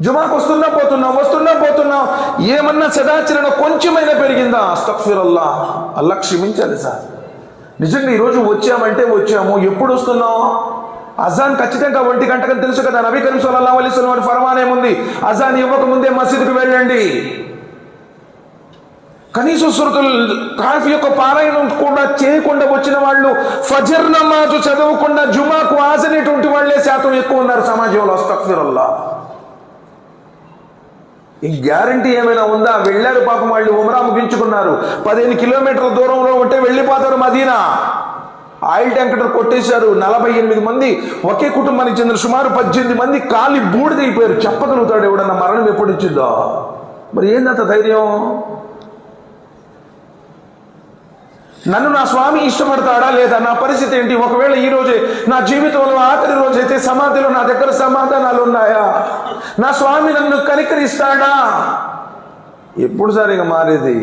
జుమాకు వస్తున్నాం ఏమన్నా సదాచరణ కొంచెమైనా పెరిగిందా? అస్తగ్ఫిరుల్లాహ్, అల్లా క్షమించాలి సార్. నిజంగా ఈరోజు వచ్చాము. ఎప్పుడు వస్తున్నాం? అజాన్ ఖచ్చితంగా 1 గంటకని తెలుసు కదా. నబీ కరీం సల్లల్లాహు అలైహి వసల్లం వారి ఫర్మాన్ ఏముంది? అజాన్ ఇవ్వక ముందే మసీదుకు వెళ్ళండి. కనీసం సూరతుల్ కాఫ్ యొక్క పారాయణం కూడా చేయకుండా వచ్చిన వాళ్ళు, ఫజర్ నమాజు చదవకుండా జుమాకు హాజరైనటువంటి వాళ్ళే శాతం ఎక్కువ ఉన్నారు సమాజంలో. అస్తగ్ఫిరుల్లాహ్. ఈ గ్యారంటీ ఏమైనా ఉందా? వెళ్ళారు పాపం వాళ్ళు, ఉమ్రా ముగించుకున్నారు, 15 కిలోమీటర్ల దూరంలో ఉంటే వెళ్ళిపోతారు మదీనా. ఆయిల్ ట్యాంకర్ కొట్టేశారు. 48 మంది ఒకే కుటుంబానికి చెందిన సుమారు 18 మంది కాలి బూడిదైపోయారు. చెప్పగలుగుతాడు ఎవడన్నా మరణం ఎప్పుడు ఇచ్చిందో? మరి ఏందంత ధైర్యం? నన్ను నా స్వామి ఇష్టపడతాడా లేదా? నా పరిస్థితి ఏంటి? ఒకవేళ ఈ రోజే నా జీవితంలో ఆఖరి రోజైతే సమాధిలో నా దగ్గర సమాధానాలు ఉన్నాయా? నా స్వామి నన్ను కనికరిస్తాడా? ఎప్పుడు సరిగా మారేది?